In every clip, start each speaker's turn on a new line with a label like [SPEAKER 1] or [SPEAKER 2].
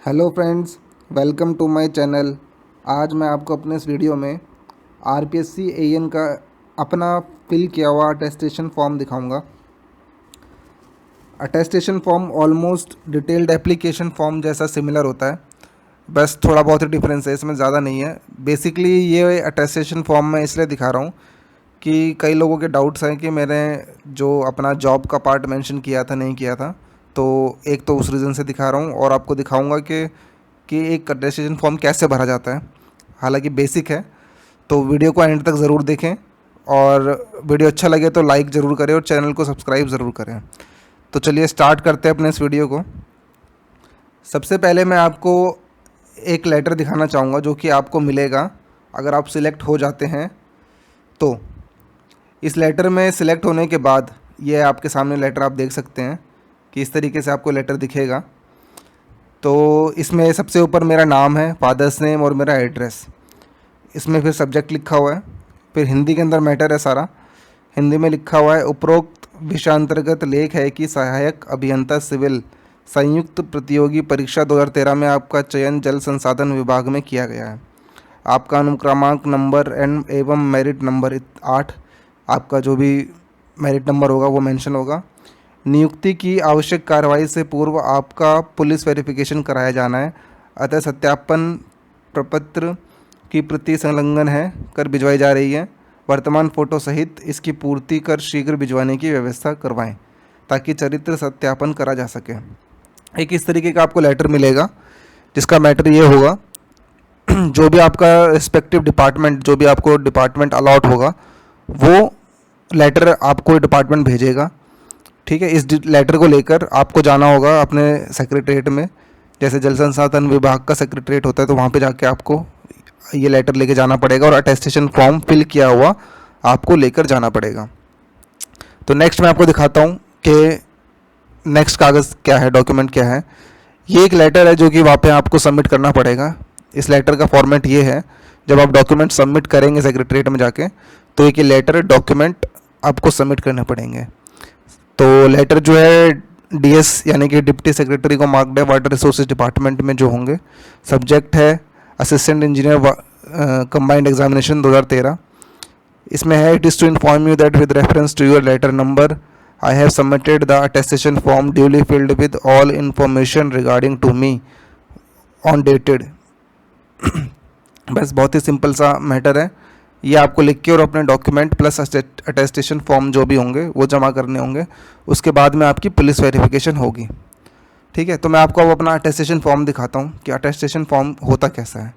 [SPEAKER 1] Hello friends, welcome to my channel. आज मैं आपको अपने इस वीडियो में आरपीएससी एएन का अपना फिल किया हुआ अटेस्टेशन फॉर्म दिखाऊंगा। Attestation form almost detailed application form जैसा सिमिलर होता है, बस थोड़ा बहुत ही डिफरेंस है, इसमें ज़्यादा नहीं है। बेसिकली ये अटेस्टेशन फॉर्म मैं इसलिए दिखा रहा हूँ कि कई लोगों के डाउट्स हैं कि मैंने जो अपना जॉब का पार्ट मेंशन किया था नहीं किया था, तो एक तो उस रीज़न से दिखा रहा हूँ और आपको दिखाऊंगा कि एक अटेस्टेशन फॉर्म कैसे भरा जाता है। हालांकि बेसिक है, तो वीडियो को एंड तक ज़रूर देखें और वीडियो अच्छा लगे तो लाइक ज़रूर करें और चैनल को सब्सक्राइब ज़रूर करें। तो चलिए स्टार्ट करते हैं अपने इस वीडियो को। सबसे पहले मैं आपको एक लेटर दिखाना चाहूँगा जो कि आपको मिलेगा अगर आप सिलेक्ट हो जाते हैं। तो इस लेटर में सिलेक्ट होने के बाद ये आपके सामने लेटर आप देख सकते हैं कि इस तरीके से आपको लेटर दिखेगा। तो इसमें सबसे ऊपर मेरा नाम है, फादर्स नेम और मेरा एड्रेस। इसमें फिर सब्जेक्ट लिखा हुआ है, फिर हिंदी के अंदर मैटर है सारा। हिंदी में लिखा हुआ है, उपरोक्त विषयांतर्गत लेख है कि सहायक अभियंता सिविल संयुक्त प्रतियोगी परीक्षा 2013 में आपका चयन जल संसाधन विभाग में किया गया है। आपका अनुक्रमांक नंबर एवं मेरिट नंबर 8, आपका जो भी मेरिट नंबर होगा वो मेंशन होगा। नियुक्ति की आवश्यक कार्रवाई से पूर्व आपका पुलिस वेरिफिकेशन कराया जाना है, अतः सत्यापन प्रपत्र की प्रति संलग्न है कर भिजवाई जा रही है। वर्तमान फ़ोटो सहित इसकी पूर्ति कर शीघ्र भिजवाने की व्यवस्था करवाएं ताकि चरित्र सत्यापन करा जा सके। एक इस तरीके का आपको लेटर मिलेगा जिसका मैटर ये होगा जो भी आपका रिस्पेक्टिव डिपार्टमेंट, जो भी आपको डिपार्टमेंट अलॉट होगा वो लेटर आपको डिपार्टमेंट भेजेगा। ठीक है, इस लेटर को लेकर आपको जाना होगा अपने सेक्रेटरीट में। जैसे जल संसाधन विभाग का सेक्रेटरीट होता है तो वहाँ पे जाके आपको ये लेटर लेके जाना पड़ेगा और अटेस्टेशन फॉर्म फिल किया हुआ आपको लेकर जाना पड़ेगा। तो नेक्स्ट मैं आपको दिखाता हूँ कि नेक्स्ट कागज़ क्या है, डॉक्यूमेंट क्या है। ये एक लेटर है जो कि वहाँ पे आपको सबमिट करना पड़ेगा। इस लेटर का फॉर्मेट ये है, जब आप डॉक्यूमेंट सबमिट करेंगे सेक्रेटरीट में जाके तो एक लेटर डॉक्यूमेंट आपको सबमिट करने पड़ेंगे। तो लेटर जो है डीएस यानी कि डिप्टी सेक्रेटरी को मार्क्ड है, वाटर रिसोर्सेज डिपार्टमेंट में जो होंगे। सब्जेक्ट है असिस्टेंट इंजीनियर कंबाइंड एग्जामिनेशन 2013। इसमें है, it is to inform you that with reference to your letter number I have submitted the attestation form duly filled with all information regarding to me on dated. बस बहुत ही simple सा matter है। ये आपको लिख के और अपने डॉक्यूमेंट प्लस अटेस्टेशन फॉर्म जो भी होंगे वो जमा करने होंगे। उसके बाद में आपकी पुलिस वेरिफिकेशन होगी। ठीक है, तो मैं आपको अब अपना अटेस्टेशन फॉर्म दिखाता हूँ कि अटेस्टेशन फॉर्म होता कैसा है।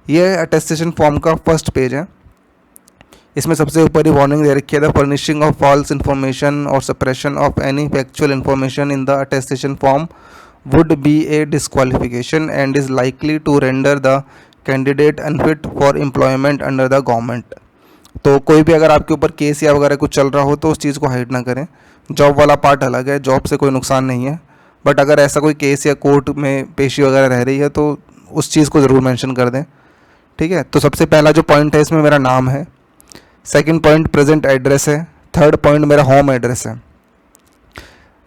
[SPEAKER 1] ये अटेस्टेशन फॉर्म का फर्स्ट पेज है। इसमें सबसे ऊपर ही वार्निंग दे रखी है, the furnishing of false information और suppression of any factual information in the attestation form would be a disqualification and is likely to render the candidate unfit for employment under the government. तो कोई भी अगर आपके ऊपर case या वगैरह कुछ चल रहा हो तो उस चीज़ को हाइड ना करें। जॉब वाला पार्ट अलग है, जॉब से कोई नुकसान नहीं है, बट अगर ऐसा कोई केस या कोर्ट में पेशी वगैरह रह रही है तो उस चीज़ को ज़रूर मेंशन कर दें। ठीक है, तो सबसे पहला जो पॉइंट है इसमें मेरा नाम है। सेकंड पॉइंट प्रेजेंट एड्रेस है। थर्ड पॉइंट मेरा होम एड्रेस है।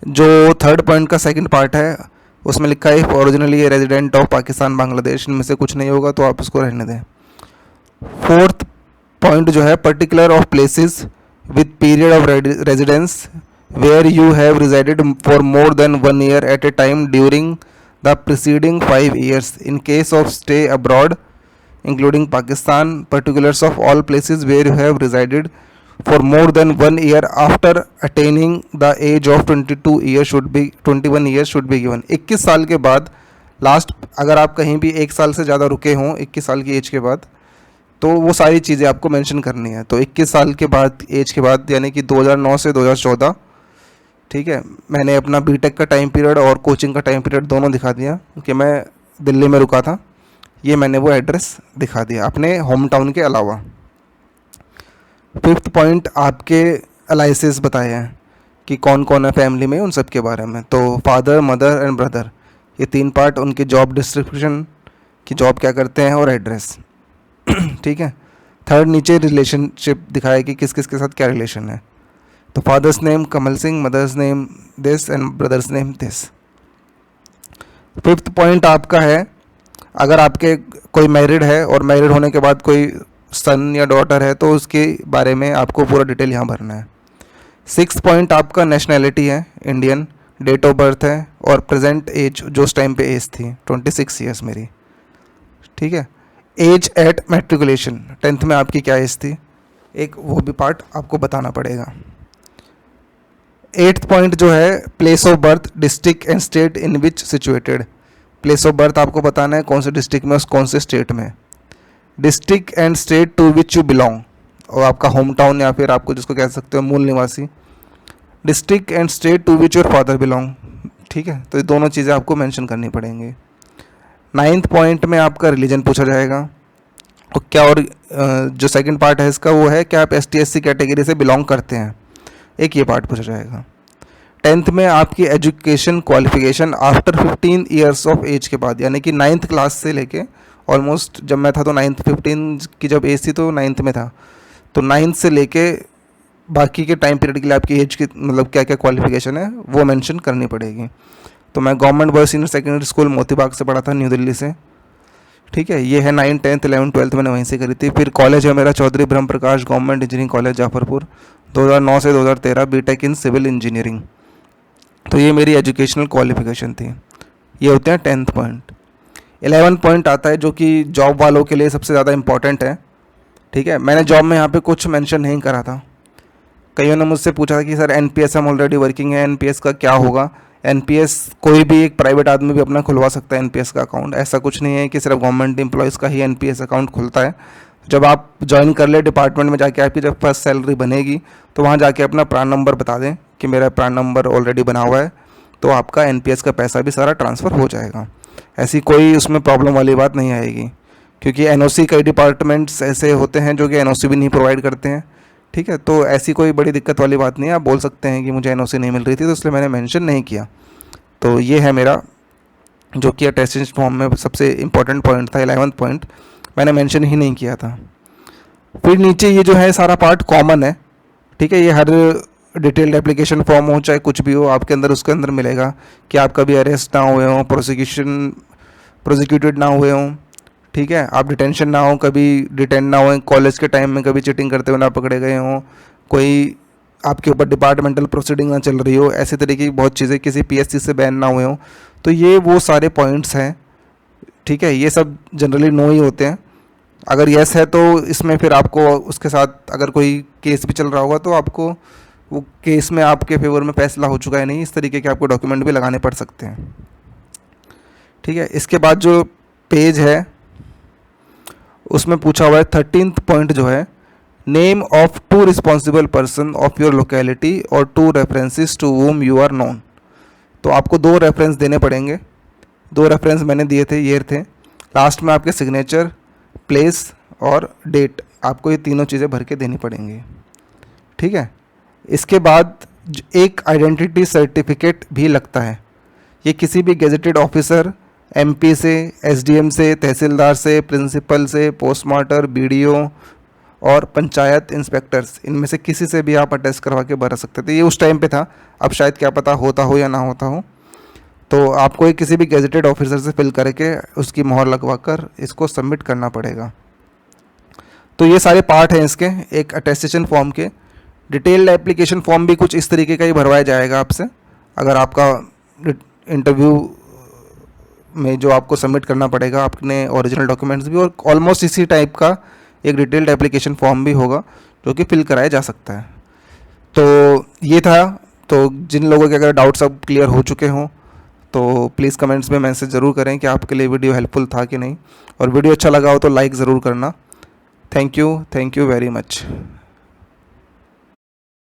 [SPEAKER 1] जो थर्ड पॉइंट का सेकंड पार्ट है उसमें लिखा है originally a resident of Pakistan Bangladesh, इनमें से कुछ नहीं होगा तो आप उसको रहने दें। फोर्थ पॉइंट जो है particular of places with period of residence where you have resided for more than 1 year at a time during the preceding 5 years in case of stay abroad including Pakistan, particulars of all places where you have resided for more than 1 year after attaining the age of 21 years should be given। 21 साल के बाद last अगर आप कहीं भी 1 साल से ज़्यादा रुके हों 21 साल की एज के बाद तो वो सारी चीज़ें आपको मेंशन करनी है। तो 21 साल के बाद एज के बाद यानी कि 2009 से 2014। ठीक है, मैंने अपना बीटेक का टाइम पीरियड और कोचिंग का टाइम पीरियड दोनों दिखा दिया कि मैं दिल्ली में रुका था। ये मैंने वो एड्रेस दिखा दिया अपने होम टाउन के अलावा। फिफ्थ पॉइंट आपके अलाइसेस बताए हैं कि कौन कौन है फैमिली में, उन सब के बारे में। तो फादर, मदर एंड ब्रदर, ये 3 पार्ट, उनके जॉब डिस्क्रिप्शन की जॉब क्या करते हैं और एड्रेस। ठीक है, थर्ड नीचे रिलेशनशिप दिखाया कि किस किस के साथ क्या रिलेशन है। तो father's name Kamal Singh, mother's name this and brother's name this. Fifth point आपका है, अगर आपके कोई मैरिड है और मैरिड होने के बाद कोई सन या डॉटर है तो उसके बारे में आपको पूरा डिटेल यहाँ भरना है। सिक्स पॉइंट आपका नेशनैलिटी है, इंडियन, डेट ऑफ बर्थ है और प्रेजेंट एज, जो उस टाइम पे एज थी 26 ईयर्स मेरी, ठीक है। एज एट मैट्रिकुलेशन, 10th में आपकी क्या एज थी, एक वो भी पार्ट आपको बताना पड़ेगा। एट्थ पॉइंट जो है, place of birth, district and state in which situated. Place of birth आपको बताना है कौन से डिस्ट्रिक्ट में और कौन से स्टेट में। District and state to which you belong, और आपका होम टाउन या फिर आपको जिसको कह सकते हो मूल निवासी। District and state to which your father belong, ठीक है। तो ये दोनों चीज़ें आपको मेंशन करनी पड़ेंगी। नाइन्थ पॉइंट में आपका रिलीजन पूछा जाएगा, और क्या, और जो सेकंड पार्ट है इसका वो है कि आप ST SC कैटेगरी से बिलोंग करते हैं, एक ये पार्ट पूछा जाएगा। 10th में आपकी education qualification after 15 years of age के बाद, यानी कि 9th क्लास से लेके ऑलमोस्ट, जब मैं था तो 9th 15 की जब एज थी तो 9th में था, तो 9th से लेके बाकी के टाइम पीरियड के लिए आपकी एज की मतलब क्या क्या क्वालिफिकेशन है वो मेंशन करनी पड़ेगी। तो मैं government boys senior secondary school Motibagh से पढ़ा था, न्यू दिल्ली से, ठीक है। ये है 9th 10th 11th 12th मैंने वहीं से करी थी। फिर कॉलेज है मेरा चौधरी ब्रह्म प्रकाश गवर्नमेंट इंजीनियरिंग कॉलेज जाफरपुर, 2009 से 2013 बीटेक इन सिविल इंजीनियरिंग। तो ये मेरी एजुकेशनल क्वालिफिकेशन थी। ये होते हैं 10th पॉइंट। 11 पॉइंट आता है जो कि जॉब वालों के लिए सबसे ज़्यादा इंपॉर्टेंट है, ठीक है। मैंने जॉब में यहाँ पे कुछ मेंशन नहीं करा था। कईयों ने मुझसे पूछा था कि सर NPS हम ऑलरेडी वर्किंग है, NPS का क्या होगा। NPS कोई भी एक प्राइवेट आदमी भी अपना खुलवा सकता है NPS का अकाउंट, ऐसा कुछ नहीं है कि सिर्फ गवर्नमेंट एम्प्लॉयज़ का ही NPS अकाउंट खुलता है। जब आप ज्वाइन कर ले डिपार्टमेंट में जाके, आपकी जब फर्स्ट सैलरी बनेगी तो वहाँ जाके अपना प्रान नंबर बता दें कि मेरा प्रान नंबर ऑलरेडी बना हुआ है, तो आपका NPS का पैसा भी सारा ट्रांसफ़र हो जाएगा। ऐसी कोई उसमें प्रॉब्लम वाली बात नहीं आएगी, क्योंकि NOC कई डिपार्टमेंट्स ऐसे होते हैं जो कि NOC भी नहीं प्रोवाइड करते हैं, ठीक है। तो ऐसी कोई बड़ी दिक्कत वाली बात नहीं है। आप बोल सकते हैं कि मुझे NOC नहीं मिल रही थी तो इसलिए मैंने मेंशन नहीं किया। तो ये है मेरा जो कि अटेस्टेशन फॉर्म में सबसे इम्पोर्टेंट पॉइंट था, 11th पॉइंट मैंने मेंशन ही नहीं किया था। फिर नीचे ये जो है सारा पार्ट कॉमन है, ठीक है। ये हर डिटेल्ड एप्लीकेशन फॉर्म हो चाहे कुछ भी हो, आपके अंदर उसके अंदर मिलेगा कि आप कभी अरेस्ट ना हुए हों, प्रोसिक्यूटेड ना हुए हों, ठीक है। आप डिटेंशन ना हो, कभी डिटेन ना हो, कॉलेज के टाइम में कभी चीटिंग करते हुए ना पकड़े गए हों, कोई आपके ऊपर डिपार्टमेंटल प्रोसीडिंग ना चल रही हो, ऐसे तरीके की बहुत चीज़ें, किसी PSC से बैन ना हुए हों। तो ये वो सारे पॉइंट्स हैं, ठीक है। ये सब जनरली नो ही होते हैं। अगर येस है तो इसमें फिर आपको उसके साथ अगर कोई केस भी चल रहा होगा तो आपको वो केस में आपके फेवर में फैसला हो चुका है नहीं, इस तरीके के आपको डॉक्यूमेंट भी लगाने पड़ सकते हैं, ठीक है। इसके बाद जो पेज है उसमें पूछा हुआ है 13th पॉइंट जो है, name of 2 responsible person of your locality और 2 references to whom you are known. तो आपको 2 रेफरेंस देने पड़ेंगे। 2 रेफरेंस मैंने दिए थे, ये थे। लास्ट में आपके सिग्नेचर, प्लेस और डेट, आपको ये तीनों चीज़ें भर के देनी पड़ेंगी, ठीक है। इसके बाद एक आइडेंटिटी सर्टिफिकेट भी लगता है। ये किसी भी गेजेटेड ऑफिसर, MP से, SDM से, तहसीलदार से, प्रिंसिपल से, पोस्टमास्टर, BDO और पंचायत इंस्पेक्टर्स, इनमें से किसी से भी आप अटेस्ट करवा के भर सकते थे। ये उस टाइम पे था, अब शायद क्या पता होता हो या ना होता हो। तो आपको एक किसी भी गेजेटेड ऑफिसर से फिल करके उसकी मोहर लगवा कर इसको सबमिट करना पड़ेगा। तो ये सारे पार्ट हैं इसके एक अटेस्टेशन फॉर्म के। डिटेल्ड एप्लीकेशन फॉर्म भी कुछ इस तरीके का ही भरवाया जाएगा आपसे, अगर आपका इंटरव्यू में जो आपको सबमिट करना पड़ेगा अपने ओरिजिनल डॉक्यूमेंट्स भी, और ऑलमोस्ट इसी टाइप का एक डिटेल्ड एप्लीकेशन फॉर्म भी होगा जो कि फिल कराया जा सकता है। तो ये था। तो जिन लोगों के अगर डाउट्स अब क्लियर हो चुके हों तो प्लीज़ कमेंट्स में मैसेज ज़रूर करें कि आपके लिए वीडियो हेल्पफुल था कि नहीं, और वीडियो अच्छा लगा हो तो लाइक ज़रूर करना। Thank you very much.